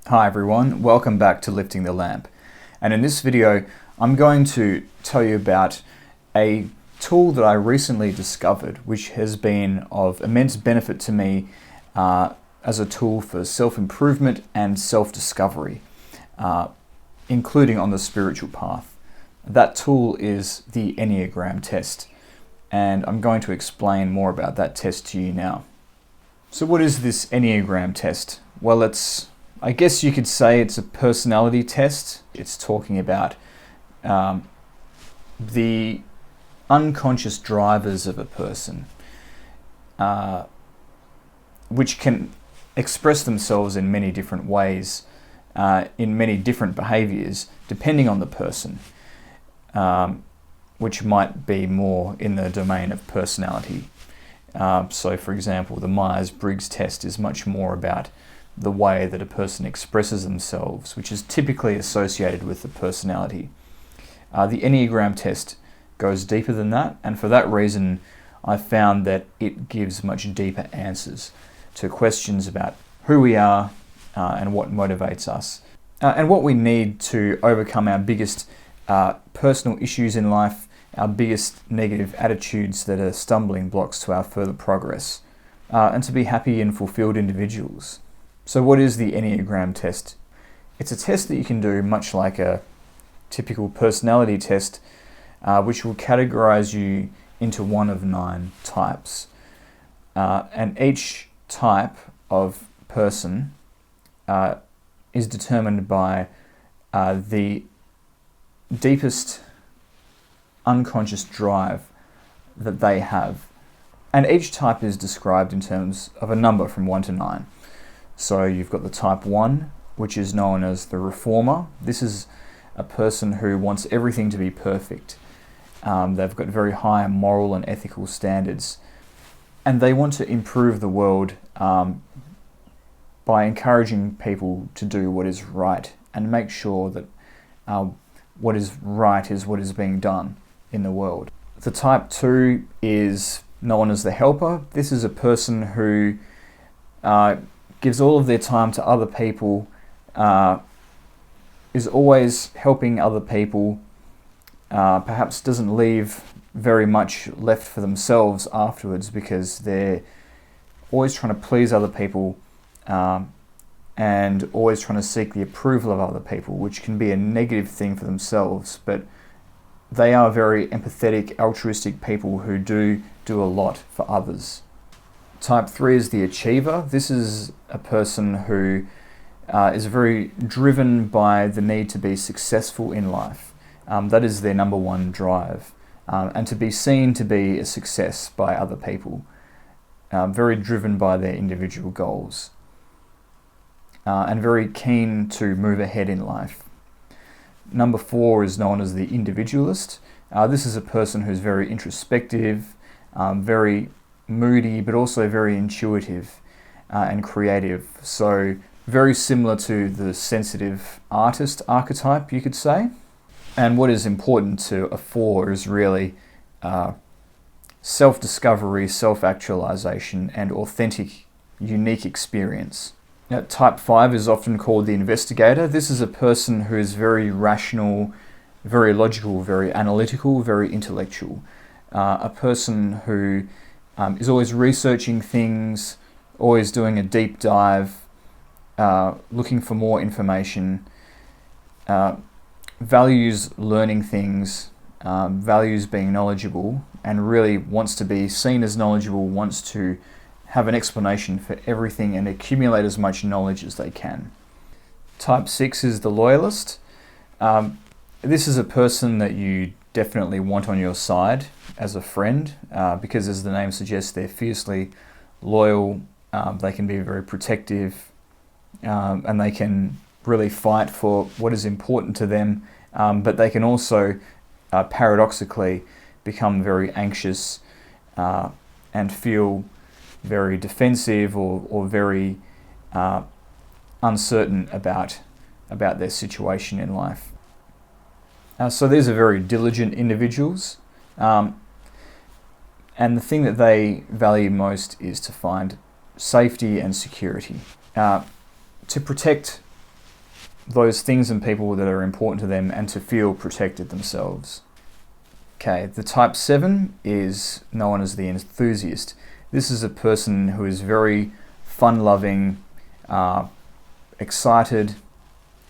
Hi everyone, welcome back to Lifting the Lamp. And in this video, I'm going to tell you about a tool that I recently discovered, which has been of immense benefit to me as a tool for self-improvement and self-discovery, including on the spiritual path. That tool is the Enneagram test, and I'm going to explain more about that test to you now. So what is this Enneagram test? Well, I guess you could say it's a personality test. It's talking about the unconscious drivers of a person, which can express themselves in many different ways, in many different behaviors, depending on the person, which might be more in the domain of personality. So, for example, the Myers-Briggs test is much more about the way that a person expresses themselves, which is typically associated with the personality. The Enneagram test goes deeper than that, and for that reason I found that it gives much deeper answers to questions about who we are and what motivates us, and what we need to overcome our biggest personal issues in life, our biggest negative attitudes that are stumbling blocks to our further progress, and to be happy and fulfilled individuals. So what is the Enneagram test? It's a test that you can do much like a typical personality test, which will categorize you into one of 9 types. And each type of person is determined by the deepest unconscious drive that they have. And each type is described in terms of a number from 1 to 9. So you've got the type 1, which is known as the reformer. This is a person who wants everything to be perfect. They've got very high moral and ethical standards, and they want to improve the world by encouraging people to do what is right and make sure that what is right is what is being done in the world. The type 2 is known as the helper. This is a person who gives all of their time to other people, is always helping other people, perhaps doesn't leave very much left for themselves afterwards because they're always trying to please other people and always trying to seek the approval of other people, which can be a negative thing for themselves, but they are very empathetic, altruistic people who do a lot for others. Type 3 is the achiever. This is a person who is very driven by the need to be successful in life. That is their number one drive, and to be seen to be a success by other people. Very driven by their individual goals, and very keen to move ahead in life. Number 4 is known as the individualist. This is a person who's very introspective, very moody, but also very intuitive and creative. So very similar to the sensitive artist archetype, you could say. And what is important to a 4 is really self-discovery, self-actualisation, and authentic, unique experience. Now, type 5 is often called the investigator. This is a person who is very rational, very logical, very analytical, very intellectual. A person who is always researching things, always doing a deep dive, looking for more information, values learning things, values being knowledgeable, and really wants to be seen as knowledgeable, wants to have an explanation for everything and accumulate as much knowledge as they can. Type 6 is the loyalist. This is a person that you definitely want on your side as a friend, because as the name suggests, they're fiercely loyal, they can be very protective, and they can really fight for what is important to them, but they can also paradoxically become very anxious and feel very defensive or very uncertain about their situation in life. So these are very diligent individuals, and the thing that they value most is to find safety and security. To protect those things and people that are important to them and to feel protected themselves. Okay, the type 7 is known as the enthusiast. This is a person who is very fun-loving, excited,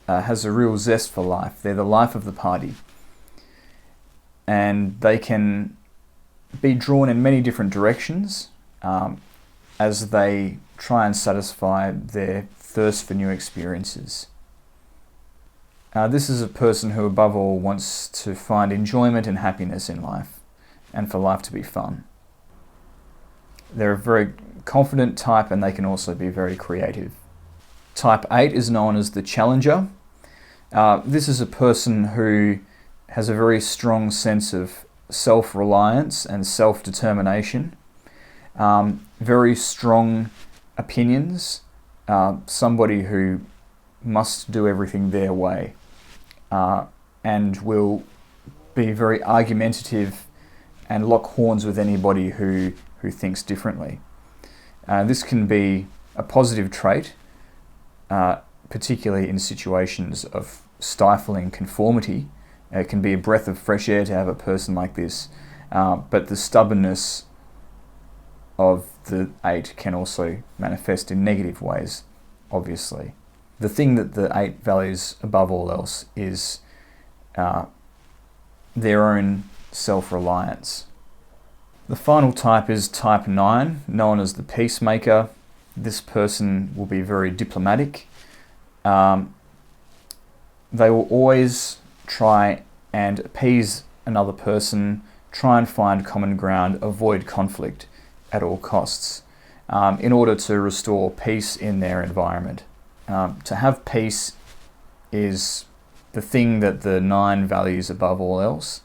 has a real zest for life. They're the life of the party. And they can be drawn in many different directions as they try and satisfy their thirst for new experiences. This is a person who above all wants to find enjoyment and happiness in life and for life to be fun. They're a very confident type and they can also be very creative. Type 8 is known as the challenger. This is a person who has a very strong sense of self-reliance and self-determination, very strong opinions, somebody who must do everything their way, and will be very argumentative and lock horns with anybody who thinks differently. This can be a positive trait, particularly in situations of stifling conformity. It can be a breath of fresh air to have a person like this, but the stubbornness of the 8 can also manifest in negative ways, obviously. The thing that the 8 values above all else is their own self-reliance. The final type is type 9, known as the peacemaker. This person will be very diplomatic. They will always try and appease another person, try and find common ground, avoid conflict at all costs, in order to restore peace in their environment. To have peace is the thing that the 9 values above all else,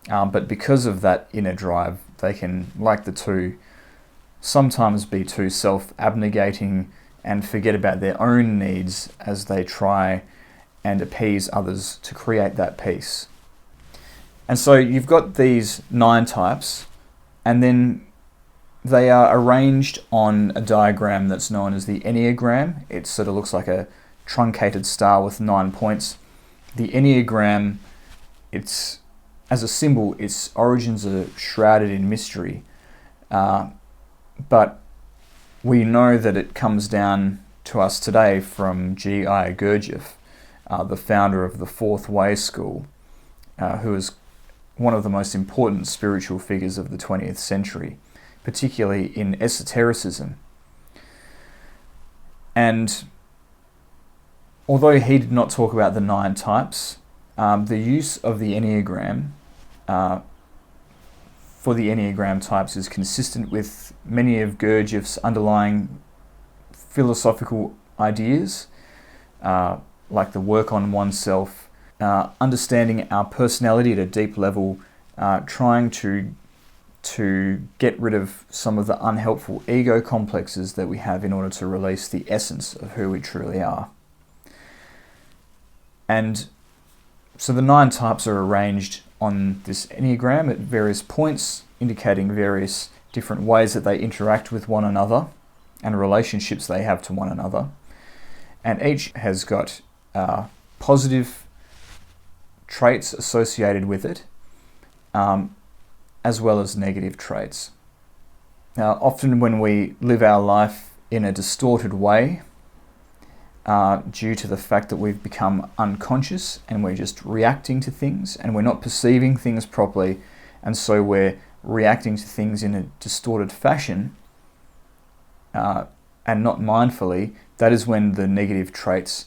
but because of that inner drive, they can, like the 2, sometimes be too self-abnegating and forget about their own needs as they try and appease others to create that peace. And so you've got these 9 types, and then they are arranged on a diagram that's known as the Enneagram. It sort of looks like a truncated star with 9 points. The Enneagram, it's, as a symbol, its origins are shrouded in mystery, but we know that it comes down to us today from G.I. Gurdjieff, the founder of the Fourth Way School, who is one of the most important spiritual figures of the 20th century, particularly in esotericism. And although he did not talk about the 9 types, the use of the Enneagram for the Enneagram types is consistent with many of Gurdjieff's underlying philosophical ideas, like the work on oneself, understanding our personality at a deep level, trying to get rid of some of the unhelpful ego complexes that we have in order to release the essence of who we truly are. And so the 9 types are arranged on this Enneagram at various points, indicating various different ways that they interact with one another and relationships they have to one another. And each has got positive traits associated with it, as well as negative traits. Now, often when we live our life in a distorted way, due to the fact that we've become unconscious and we're just reacting to things and we're not perceiving things properly, and so we're reacting to things in a distorted fashion and not mindfully, that is when the negative traits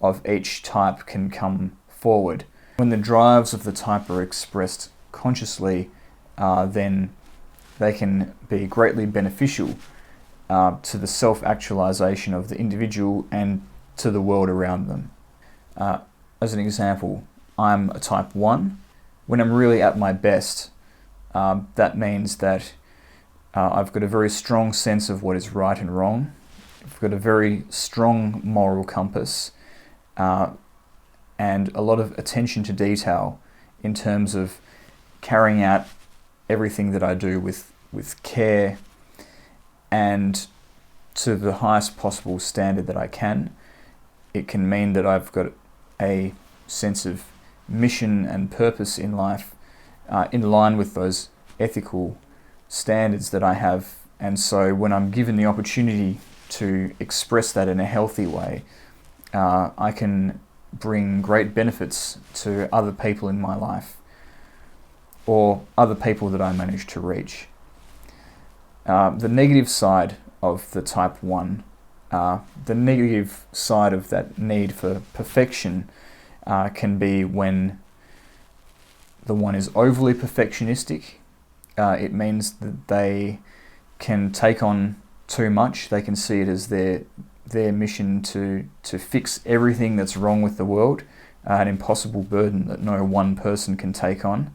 of each type can come forward. When the drives of the type are expressed consciously, then they can be greatly beneficial to the self-actualisation of the individual and to the world around them. As an example, I'm a type 1. When I'm really at my best, that means that I've got a very strong sense of what is right and wrong. I've got a very strong moral compass, and a lot of attention to detail in terms of carrying out everything that I do with care and to the highest possible standard that I can. it can mean that I've got a sense of mission and purpose in life, in line with those ethical standards that I have. And so when I'm given the opportunity to express that in a healthy way, I can bring great benefits to other people in my life, or other people that I manage to reach. The negative side of the type 1, the negative side of that need for perfection can be when the one is overly perfectionistic. It means that they can take on too much. They can see it as their mission to fix everything that's wrong with the world, an impossible burden that no one person can take on.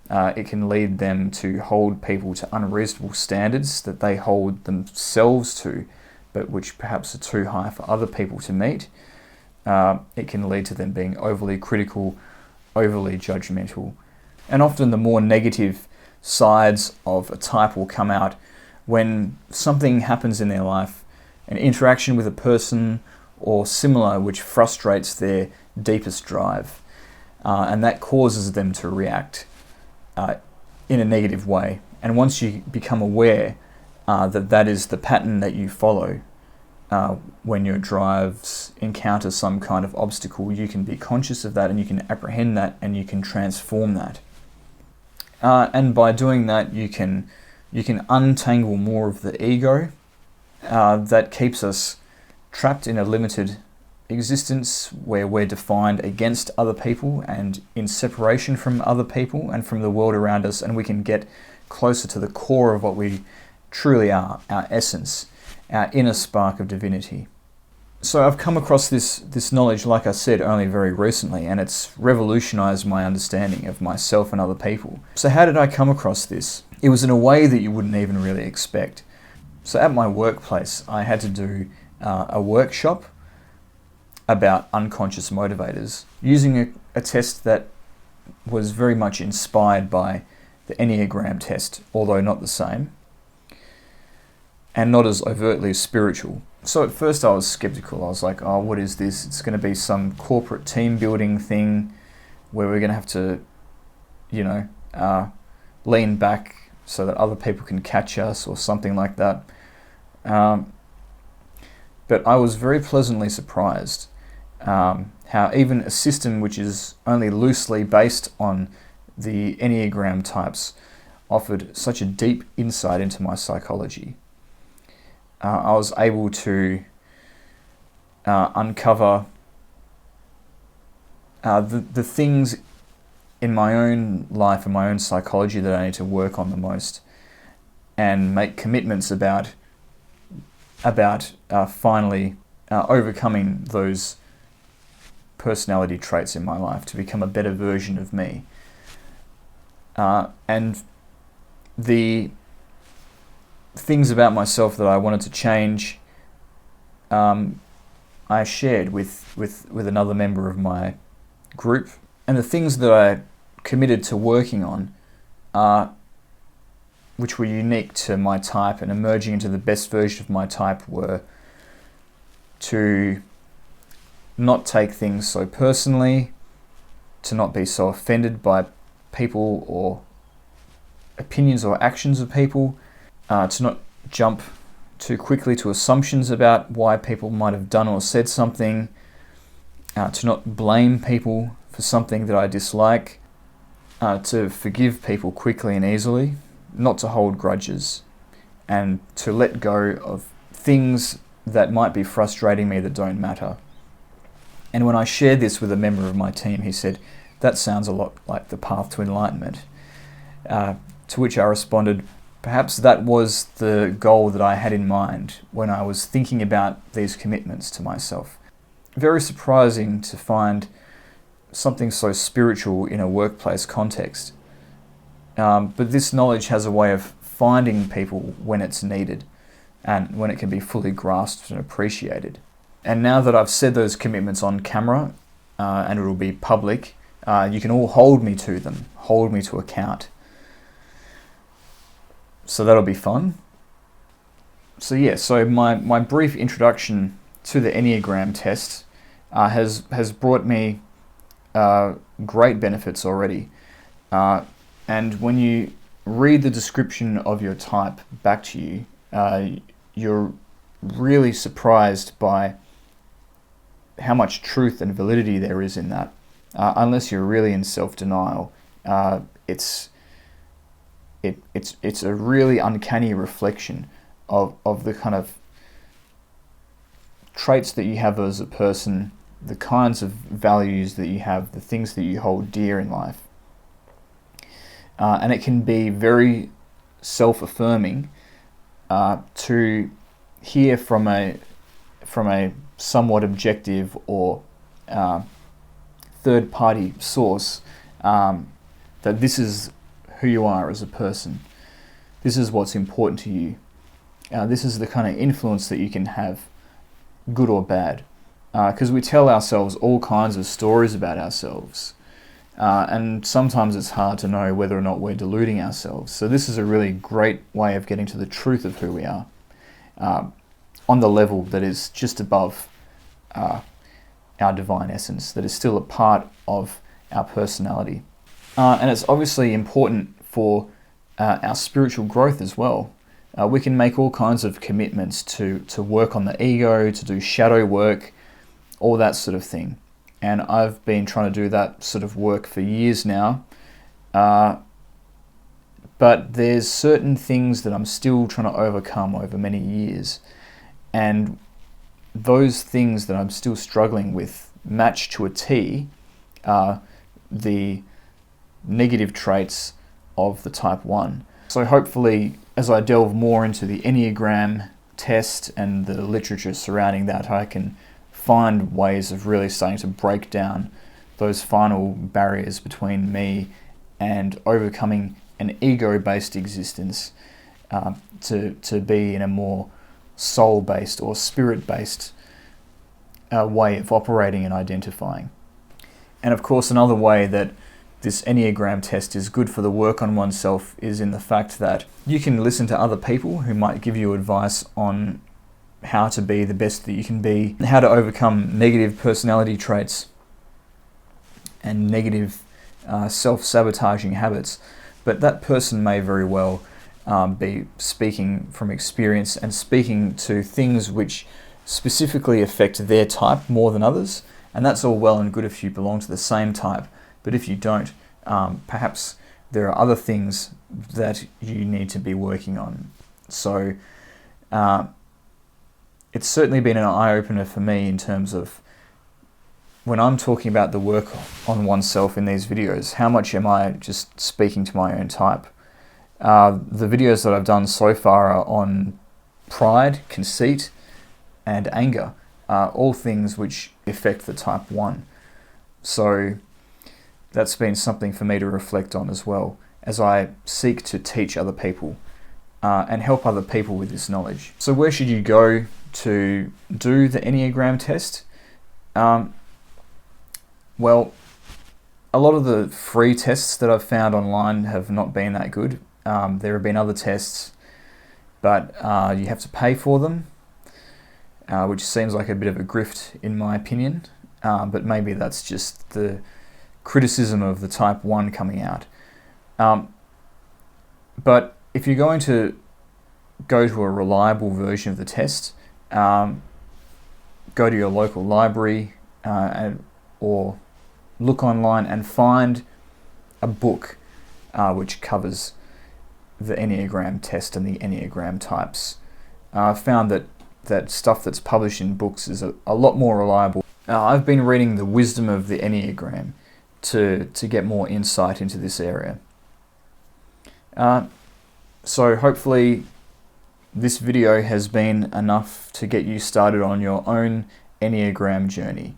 It can lead them to hold people to unreasonable standards that they hold themselves to, but which perhaps are too high for other people to meet. It can lead to them being overly critical, overly judgmental. And often the more negative sides of a type will come out when something happens in their life, an interaction with a person or similar, which frustrates their deepest drive. And that causes them to react in a negative way. And once you become aware that is the pattern that you follow when your drives encounter some kind of obstacle, you can be conscious of that and you can apprehend that and you can transform that. And by doing that, you can untangle more of the ego that keeps us trapped in a limited existence where we're defined against other people and in separation from other people and from the world around us, and we can get closer to the core of what we truly are, our essence, our inner spark of divinity. So I've come across this knowledge, like I said, only very recently, and it's revolutionized my understanding of myself and other people. So how did I come across this? It was in a way that you wouldn't even really expect. So at my workplace, I had to do a workshop about unconscious motivators, using a test that was very much inspired by the Enneagram test, although not the same, and not as overtly spiritual. So at first I was skeptical. I was like, oh, what is this? It's going to be some corporate team building thing where we're going to have to, lean back so that other people can catch us or something like that. But I was very pleasantly surprised how even a system which is only loosely based on the Enneagram types offered such a deep insight into my psychology. I was able to uncover the things in my own life and my own psychology that I need to work on the most, and make commitments about finally overcoming those personality traits in my life to become a better version of me. And the things about myself that I wanted to change, I shared with another member of my group. And the things that I committed to working on, which were unique to my type and emerging into the best version of my type, were to not take things so personally, to not be so offended by people or opinions or actions of people, to not jump too quickly to assumptions about why people might have done or said something, to not blame people for something that I dislike, to forgive people quickly and easily, not to hold grudges, and to let go of things that might be frustrating me that don't matter. And when I shared this with a member of my team, he said, "That sounds a lot like the path to enlightenment." To which I responded, perhaps that was the goal that I had in mind when I was thinking about these commitments to myself. Very surprising to find something so spiritual in a workplace context. But this knowledge has a way of finding people when it's needed and when it can be fully grasped and appreciated. And now that I've said those commitments on camera, and it will be public, you can all hold me to them, hold me to account. So that'll be fun. So my brief introduction to the Enneagram test has brought me great benefits already. And when you read the description of your type back to you, you're really surprised by how much truth and validity there is in that. Unless you're really in self-denial, it's a really uncanny reflection of the kind of traits that you have as a person, the kinds of values that you have, the things that you hold dear in life. And it can be very self-affirming to hear from a somewhat objective or third-party source that this is who you are as a person. This is what's important to you. This is the kind of influence that you can have, good or bad. Because we tell ourselves all kinds of stories about ourselves. And sometimes it's hard to know whether or not we're deluding ourselves. So this is a really great way of getting to the truth of who we are, on the level that is just above our divine essence, that is still a part of our personality. And it's obviously important for our spiritual growth as well. We can make all kinds of commitments to work on the ego, to do shadow work, all that sort of thing. And I've been trying to do that sort of work for years now. But there's certain things that I'm still trying to overcome over many years. And those things that I'm still struggling with match to a T the negative traits of the type 1. So hopefully, as I delve more into the Enneagram test and the literature surrounding that, I can find ways of really starting to break down those final barriers between me and overcoming an ego-based existence to be in a more soul-based or spirit-based way of operating and identifying. And of course, another way that this Enneagram test is good for the work on oneself is in the fact that you can listen to other people who might give you advice on how to be the best that you can be, how to overcome negative personality traits and negative self-sabotaging habits. But that person may very well be speaking from experience and speaking to things which specifically affect their type more than others. And that's all well and good if you belong to the same type. But if you don't, perhaps there are other things that you need to be working on. So it's certainly been an eye-opener for me in terms of when I'm talking about the work on oneself in these videos, how much am I just speaking to my own type? The videos that I've done so far are on pride, conceit, and anger, all things which affect the type 1. So that's been something for me to reflect on as well, as I seek to teach other people and help other people with this knowledge. So where should you go to do the Enneagram test? Well, a lot of the free tests that I've found online have not been that good. There have been other tests, but you have to pay for them, which seems like a bit of a grift in my opinion, but maybe that's just the criticism of the type 1 coming out. But if you're going to go to a reliable version of the test, go to your local library or look online and find a book which covers the Enneagram test and the Enneagram types. I've found that stuff that's published in books is a lot more reliable. I've been reading The Wisdom of the Enneagram to get more insight into this area. So hopefully this video has been enough to get you started on your own Enneagram journey.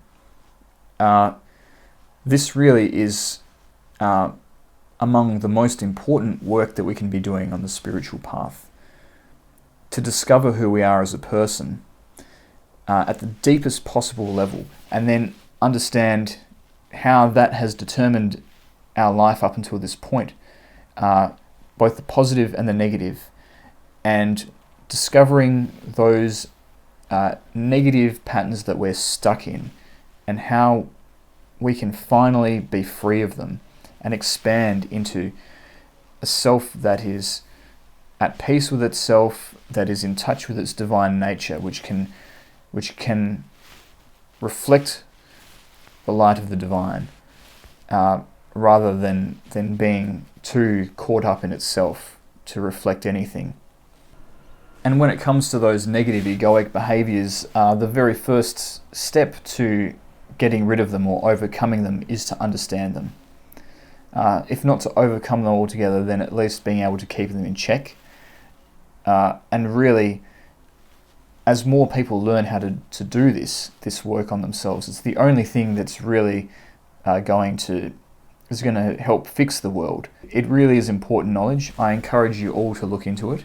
This really is among the most important work that we can be doing on the spiritual path. To discover who we are as a person at the deepest possible level, and then understand how that has determined our life up until this point, both the positive and the negative, and discovering those negative patterns that we're stuck in, and how we can finally be free of them and expand into a self that is at peace with itself, that is in touch with its divine nature, which can reflect the light of the divine, rather than being too caught up in itself to reflect anything. And when it comes to those negative egoic behaviors, the very first step to getting rid of them or overcoming them is to understand them. If not to overcome them altogether, then at least being able to keep them in check. And really, as more people learn how to do this work on themselves, it's the only thing that's really going to help fix the world. It really is important knowledge. I encourage you all to look into it.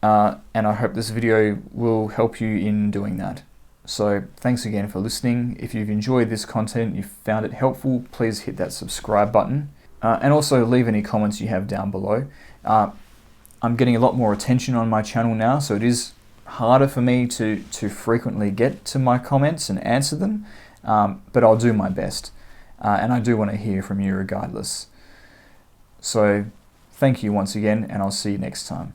And I hope this video will help you in doing that. So thanks again for listening. If you've enjoyed this content, you found it helpful, please hit that subscribe button. And also leave any comments you have down below. I'm getting a lot more attention on my channel now, so it is harder for me to frequently get to my comments and answer them, but I'll do my best. And I do want to hear from you regardless. So thank you once again, and I'll see you next time.